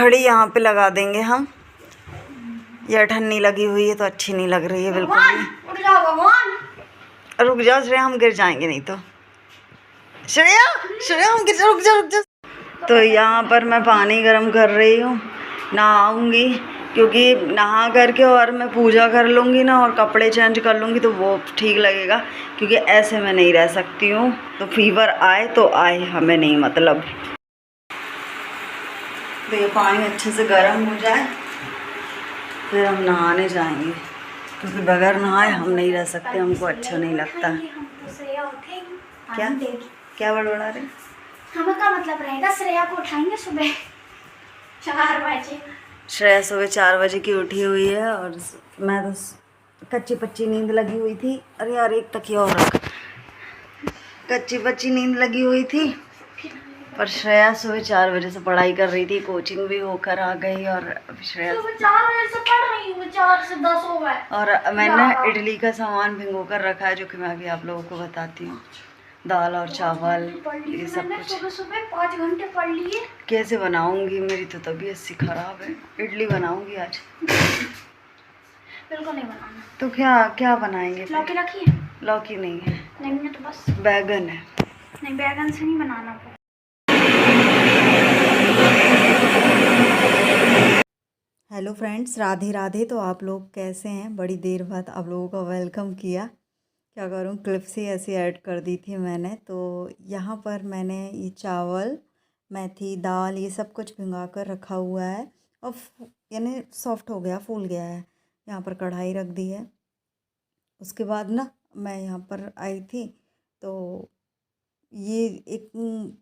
घड़ी यहाँ पे लगा देंगे हम। यह ठन्नी लगी हुई है तो अच्छी नहीं लग रही है बिल्कुल भी। उठ जाओ भगवान। रुक जाओ श्रेया, हम गिर जाएंगे नहीं तो। श्रेया श्रेया हम गिर जाओ, रुक जाओ रुक जाओ। तो यहाँ पर मैं पानी गर्म कर रही हूँ, नहाऊंगी, क्योंकि नहा करके और मैं पूजा कर लूँगी ना और कपड़े चेंज कर लूँगी तो वो ठीक लगेगा, क्योंकि ऐसे मैं नहीं रह सकती हूँ। तो फीवर आए तो आए, हमें नहीं मतलब। तो ये पानी अच्छे से गर्म हो जाए फिर हम नहाने जाएंगे, क्योंकि बगैर नहाए हम नहीं रह सकते, हमको अच्छा नहीं लगता। क्या क्या बड़बड़ा रहे? हमें क्या मतलब रहेगा, श्रेया को उठाएंगे सुबह 4 बजे। श्रेया सुबह 4 बजे की उठी हुई है और मैं तो कच्ची पच्ची नींद लगी हुई थी। अरे यार एक तकिया और रख। कच्ची पच्ची नींद लगी हुई थी, पर श्रेया सुबह 4 बजे से पढ़ाई कर रही थी, कोचिंग भी होकर आ गई। और श्रेया सुबह 4 बजे से पढ़ रही हूँ, 4 से 10 हो गए। और मैंने इडली का सामान भिगो कर रखा है, जो कि मैं अभी आप लोगों को बताती हूँ। दाल और चावल ये सब कुछ। सुबह सुबह 5 घंटे पढ़ लिए। कैसे बनाऊंगी, मेरी तो तबीयत सी खराब है। इडली बनाऊंगी आज। बिल्कुल नहीं बनाना। तो क्या क्या बनाएंगे? लौकी रखी है? लौकी नहीं है, नहीं है तो बस बैगन है। नहीं, बैगन से नहीं बनाना। Hello friends, Radhe Radhe. तो आप लोग कैसे हैं? बड़ी देर बाद आप लोगों का वेलकम किया। क्या करूं, क्लिप से ऐसे ऐड कर दी थी मैंने। तो यहाँ पर मैंने ये चावल, मेथी, दाल, ये सब कुछ भिंगा कर रखा हुआ है और यानी सॉफ्ट हो गया, फूल गया है। यहाँ पर कढ़ाई रख दी है। उसके बाद ना मैं यहाँ पर आई थी तो ये एक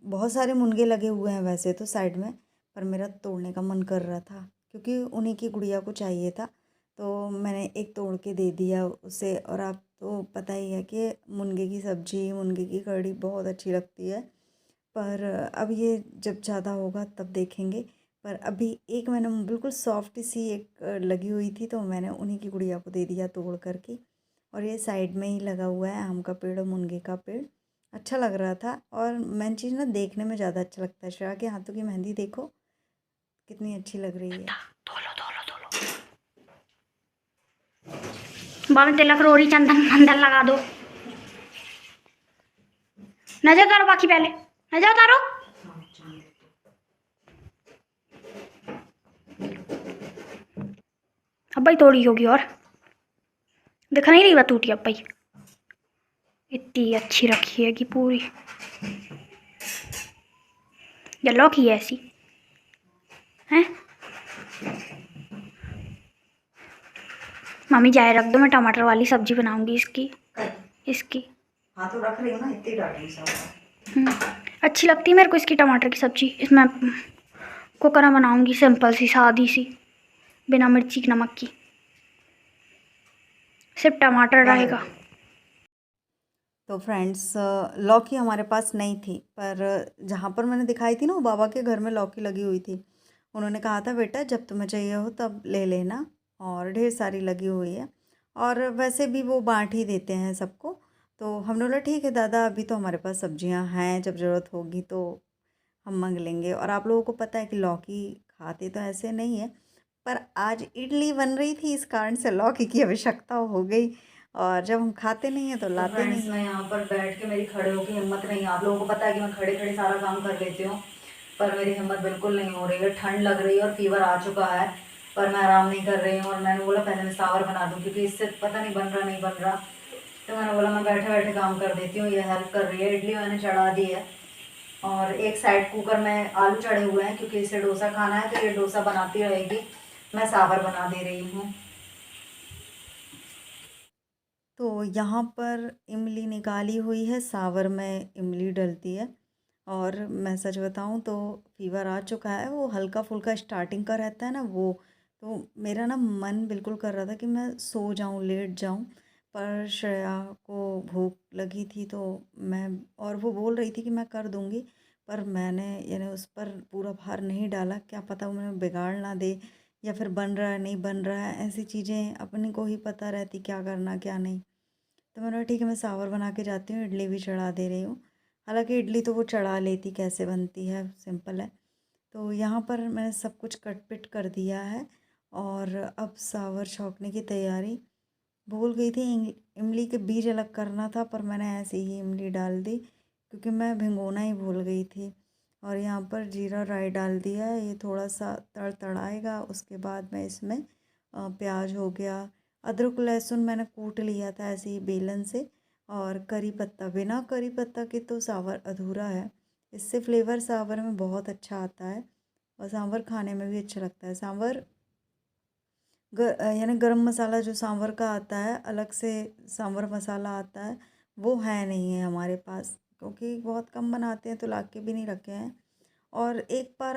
बहुत सारे मुनगे लगे हुए हैं वैसे तो साइड में, पर मेरा तोड़ने का मन कर रहा था क्योंकि उन्हीं की गुड़िया को चाहिए था, तो मैंने एक तोड़ के दे दिया उसे। और आप तो पता ही है कि मुनगे की सब्ज़ी, मुनगे की कढ़ी बहुत अच्छी लगती है, पर अब ये जब ज़्यादा होगा तब देखेंगे। पर अभी एक मैंने बिल्कुल सॉफ्ट सी एक लगी हुई थी, तो मैंने उन्हीं की गुड़िया को दे दिया तोड़ करके। और ये साइड में ही लगा हुआ है आम का पेड़ और मुनगे का पेड़। अच्छा लग रहा था। और मेन चीज़ ना, देखने में ज़्यादा अच्छा लगता है। श्रेया के हाथों की मेहंदी देखो कितनी अच्छी लग रही है। बाल तिलक, रोरी, चंदन मंदन लगा दो। नजर उतारो, बाकी पहले नजर उतारो। अब भाई थोड़ी होगी और दिख नहीं रही बात टूटी। अब भाई इतनी अच्छी रखी है कि पूरी येलो की है ऐसी है। मम्मी जाए रख दो, मैं टमाटर वाली सब्जी बनाऊंगी इसकी। हाँ तो रख रही हूँ ना, इतनी डालूंगी सब। अच्छी लगती है मेरे को इसकी टमाटर की सब्जी। इसमें कुकर में बनाऊंगी, सिंपल सी, सादी सी, बिना मिर्ची नमक की, सिर्फ टमाटर रहेगा। तो फ्रेंड्स, लौकी हमारे पास नहीं थी, पर जहाँ पर मैंने दिखाई थी ना, वो बाबा के घर में लौकी लगी हुई थी। उन्होंने कहा था बेटा जब तुम्हें चाहिए हो तब ले लेना, और ढेर सारी लगी हुई है। और वैसे भी वो बांट ही देते हैं सबको। तो हमने बोला ठीक है दादा, अभी तो हमारे पास सब्जियां हैं, जब ज़रूरत होगी तो हम मांग लेंगे। और आप लोगों को पता है कि लौकी खाते तो ऐसे नहीं है, पर आज इडली बन रही थी, इस कारण से लौकी की आवश्यकता हो गई। और जब हम खाते नहीं हैं तो लाते नहीं। मैं यहाँ पर बैठ के, मेरी खड़े होकर हिम्मत नहीं। आप लोगों को पता है कि मैं खड़े खड़े सारा काम कर लेती हूँ, पर मेरी हिम्मत बिल्कुल नहीं हो रही है। ठंड लग रही है और फीवर आ चुका है, पर मैं आराम नहीं कर रही हूँ। और मैंने बोला पहले मैं सावर बना दूँ, क्योंकि इससे पता नहीं बन रहा नहीं बन रहा। तो मैंने बोला मैं बैठे बैठे काम कर देती हूँ, ये हेल्प कर रही है। इडली मैंने चढ़ा दी है और एक साइड कुकर में आलू चढ़े हुए हैं, क्योंकि इसे डोसा खाना है, तो ये डोसा बनाती रहेगी। मैं सावर बना दे रही हूँ। तो यहाँ पर इमली निकाली हुई है, सावर में इमली डलती है। और मैं सच बताऊँ तो फीवर आ चुका है, वो हल्का फुल्का स्टार्टिंग का रहता है ना वो। तो मेरा ना मन बिल्कुल कर रहा था कि मैं सो जाऊँ, लेट जाऊँ, पर श्रेया को भूख लगी थी तो मैं, और वो बोल रही थी कि मैं कर दूँगी, पर मैंने यानी उस पर पूरा भार नहीं डाला। क्या पता वो मैं बिगाड़ ना दे, या फिर बन रहा है नहीं बन रहा है, ऐसी चीज़ें अपने को ही पता रहती क्या करना क्या नहीं। तो मैंने बोला ठीक है मैं सावर बना के जाती हूँ, इडली भी चढ़ा दे रही हूँ। हालांकि इडली तो वो चढ़ा लेती, कैसे बनती है, सिंपल है। तो यहाँ पर मैंने सब कुछ कट पिट कर दिया है और अब सांभर छौंकने की तैयारी। भूल गई थी इमली के बीज अलग करना था, पर मैंने ऐसे ही इमली डाल दी क्योंकि मैं भिगोना ही भूल गई थी। और यहाँ पर जीरा राई डाल दिया है, ये थोड़ा सा तड़तड़ाएगा। उसके बाद मैं इसमें प्याज हो गया, अदरक लहसुन मैंने कूट लिया था ऐसे ही बेलन से, और करी पत्ता। बिना करी पत्ता के तो सांभर अधूरा है, इससे फ्लेवर सांभर में बहुत अच्छा आता है और सांभर खाने में भी अच्छा लगता है। सांभर यानी गरम मसाला जो सांभर का आता है, अलग से सांभर मसाला आता है, वो है नहीं है हमारे पास, क्योंकि बहुत कम बनाते हैं तो ला के भी नहीं रखे हैं। और एक बार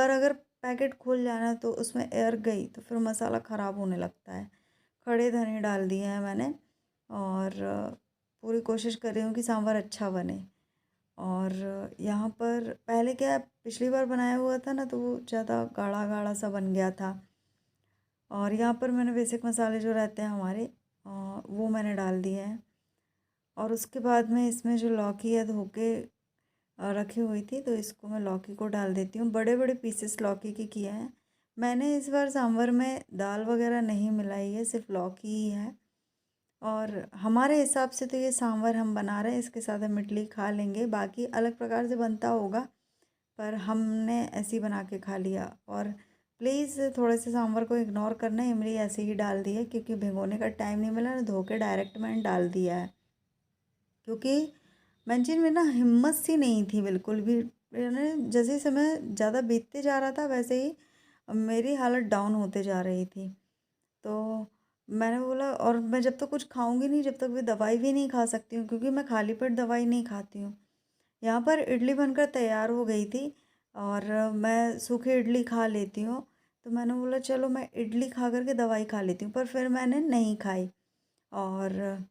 अगर पैकेट खुल जाना तो उसमें एयर गई तो फिर मसाला ख़राब होने लगता है। खड़े धने डाल दिए हैं मैंने और पूरी कोशिश कर रही हूँ कि सांभर अच्छा बने। और यहाँ पर पहले क्या पिछली बार बनाया हुआ था ना, तो वो ज़्यादा गाढ़ा गाढ़ा सा बन गया था। और यहाँ पर मैंने बेसिक मसाले जो रहते हैं हमारे, वो मैंने डाल दिए हैं। और उसके बाद में इसमें जो लौकी है धो के रखी हुई थी, तो इसको मैं लौकी को डाल देती हूँ। बड़े बड़े पीसेस लौकी के किए हैं मैंने। इस बार सांभर में दाल वगैरह नहीं मिलाई है, सिर्फ लौकी ही है। और हमारे हिसाब से तो ये सांभर हम बना रहे हैं, इसके साथ हम इडली खा लेंगे। बाकी अलग प्रकार से बनता होगा, पर हमने ऐसे ही बना के खा लिया। और प्लीज़ थोड़े से सांभर को इग्नोर करना, इमली ऐसे ही डाल दी है क्योंकि भिगोने का टाइम नहीं मिला ना, धो के डायरेक्ट मैंने डाल दिया है। क्योंकि मंचूरियन में ना हिम्मत सी नहीं थी बिल्कुल भी। मैंने जैसे समय ज़्यादा बीतते जा रहा था वैसे ही मेरी हालत डाउन होते जा रही थी। तो मैंने बोला, और मैं जब तक कुछ खाऊंगी नहीं, जब तक भी दवाई भी नहीं खा सकती हूँ, क्योंकि मैं खाली पेट दवाई नहीं खाती हूँ। यहाँ पर इडली बनकर तैयार हो गई थी और मैं सूखी इडली खा लेती हूँ, तो मैंने बोला चलो मैं इडली खा करके दवाई खा लेती हूँ, पर फिर मैंने नहीं खाई। और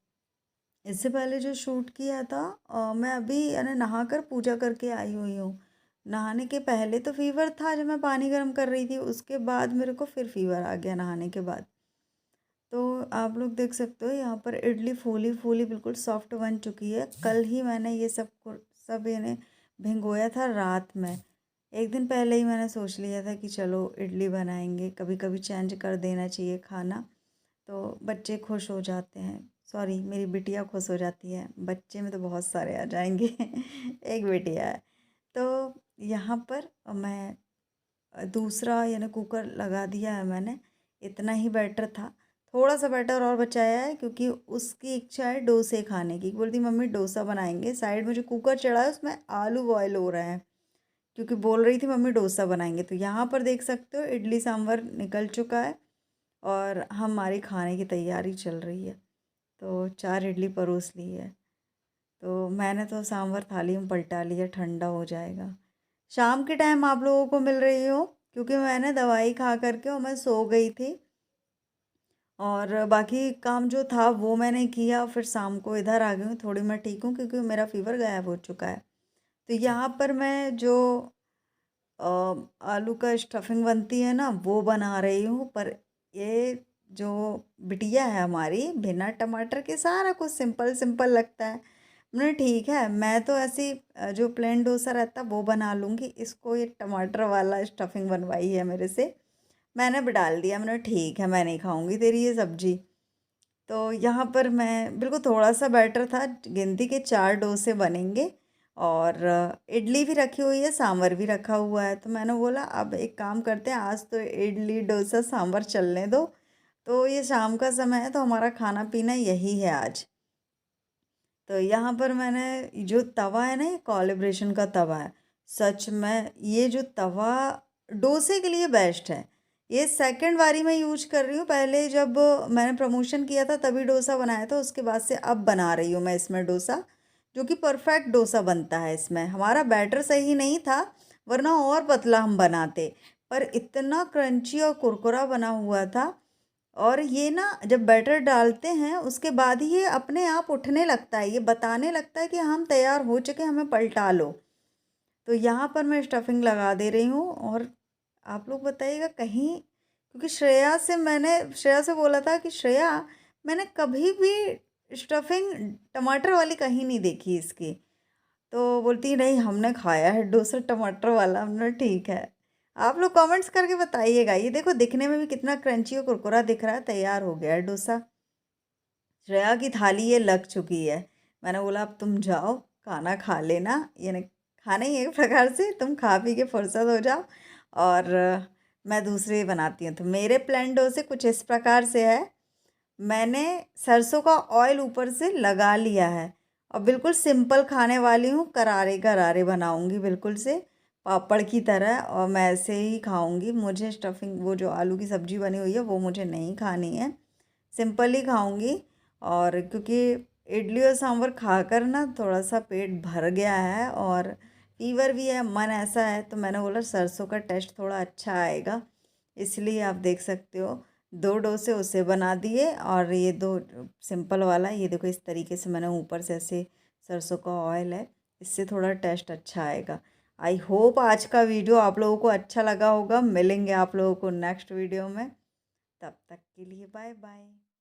इससे पहले जो शूट किया था, मैं अभी यानी नहा कर पूजा करके आई हुई हूँ। नहाने के पहले तो फीवर था जब मैं पानी गर्म कर रही थी, उसके बाद मेरे को फिर फीवर आ गया नहाने के बाद। तो आप लोग देख सकते हो यहाँ पर इडली फूली फूली बिल्कुल सॉफ्ट बन चुकी है। कल ही मैंने ये सब इन्हें भिगोया था रात में। एक दिन पहले ही मैंने सोच लिया था कि चलो इडली बनाएंगे, कभी कभी चेंज कर देना चाहिए खाना, तो बच्चे खुश हो जाते हैं। सॉरी, मेरी बिटिया खुश हो जाती है, बच्चे में तो बहुत सारे आ जाएंगे एक बिटिया है। तो यहाँ पर मैं दूसरा यानी कुकर लगा दिया है मैंने। इतना ही बैटर था, थोड़ा सा बैटर और बचाया है क्योंकि उसकी इच्छा है डोसे खाने की। बोलती मम्मी डोसा बनाएंगे। साइड में जो कुकर चढ़ा है उसमें आलू बॉयल हो रहे हैं, क्योंकि बोल रही थी मम्मी डोसा बनाएंगे। तो यहाँ पर देख सकते हो इडली सांभर निकल चुका है और हमारी खाने की तैयारी चल रही है। तो 4 इडली परोस ली है, तो मैंने तो सांभर थाली में पलटा लिया, ठंडा हो जाएगा। शाम के टाइम आप लोगों को मिल रही हो क्योंकि मैंने दवाई खा करके और मैं सो गई थी, और बाकी काम जो था वो मैंने किया। फिर शाम को इधर आ गई हूँ, थोड़ी मैं ठीक हूँ क्योंकि मेरा फीवर गायब हो चुका है। तो यहाँ पर मैं जो आलू का स्टफिंग बनती है ना, वो बना रही हूँ। पर ये जो बिटिया है हमारी, बिना टमाटर के सारा कुछ सिंपल सिंपल लगता है। मैंने ठीक है, मैं तो ऐसी जो प्लेन डोसा रहता है वो बना लूँगी, इसको ये टमाटर वाला स्टफिंग बनवाई है मेरे से। मैंने भी डाल दिया, मैंने ठीक है मैं नहीं खाऊंगी तेरी ये सब्जी। तो यहाँ पर मैं बिल्कुल थोड़ा सा बैटर था, गिनती के 4 डोसे बनेंगे। और इडली भी रखी हुई है, सांभर भी रखा हुआ है। तो मैंने बोला अब एक काम करते हैं, आज तो इडली डोसा सांभर चलने दो। तो ये शाम का समय है, तो हमारा खाना पीना यही है आज। तो यहाँ पर मैंने जो तवा है ना, ये कोलिब्रेशन का तवा है। सच में ये जो तवा डोसे के लिए बेस्ट है। ये सेकंड बारी मैं यूज कर रही हूँ। पहले जब मैंने प्रमोशन किया था तभी डोसा बनाया था, उसके बाद से अब बना रही हूँ मैं इसमें डोसा, जो कि परफेक्ट डोसा बनता है। इसमें हमारा बैटर सही नहीं था, वरना और पतला हम बनाते, पर इतना क्रंची और कुरकुरा बना हुआ था। और ये ना जब बैटर डालते हैं उसके बाद ही ये अपने आप उठने लगता है, ये बताने लगता है कि हम तैयार हो चुके, हमें पलटा लो। तो यहाँ पर मैं स्टफिंग लगा दे रही हूँ। और आप लोग बताइएगा कहीं, क्योंकि श्रेया से बोला था कि श्रेया, मैंने कभी भी स्टफिंग टमाटर वाली कहीं नहीं देखी इसकी। तो बोलती नहीं हमने खाया है डोसा टमाटर वाला। हमने ठीक है। आप लोग कमेंट्स करके बताइएगा। ये देखो दिखने में भी कितना क्रंची और कुरकुरा दिख रहा है। तैयार हो गया है डोसा। श्रेया की थाली ये लग चुकी है। मैंने बोला अब तुम जाओ खाना खा लेना, यानी खाना ही एक प्रकार से तुम खा पी के फुर्सत हो जाओ और मैं दूसरे बनाती हूँ। तो मेरे प्लेन डोसे कुछ इस प्रकार से है। मैंने सरसों का ऑयल ऊपर से लगा लिया है और बिल्कुल सिंपल खाने वाली हूँ। करारे करारे बनाऊँगी बिल्कुल से पापड़ की तरह, और मैं ऐसे ही खाऊँगी। मुझे स्टफिंग वो जो आलू की सब्ज़ी बनी हुई है वो मुझे नहीं खानी है, सिंपल ही खाऊँगी। और क्योंकि इडली और सांभर खाकर ना थोड़ा सा पेट भर गया है और फीवर भी है, मन ऐसा है, तो मैंने बोला सरसों का टेस्ट थोड़ा अच्छा आएगा। इसलिए आप देख सकते हो 2 डोसे उसे बना दिए और ये 2 सिंपल वाला। ये देखो इस तरीके से मैंने ऊपर से ऐसे सरसों का ऑयल है, इससे थोड़ा टेस्ट अच्छा आएगा। आई होप आज का वीडियो आप लोगों को अच्छा लगा होगा। मिलेंगे आप लोगों को नेक्स्ट वीडियो में, तब तक के लिए बाय बाय।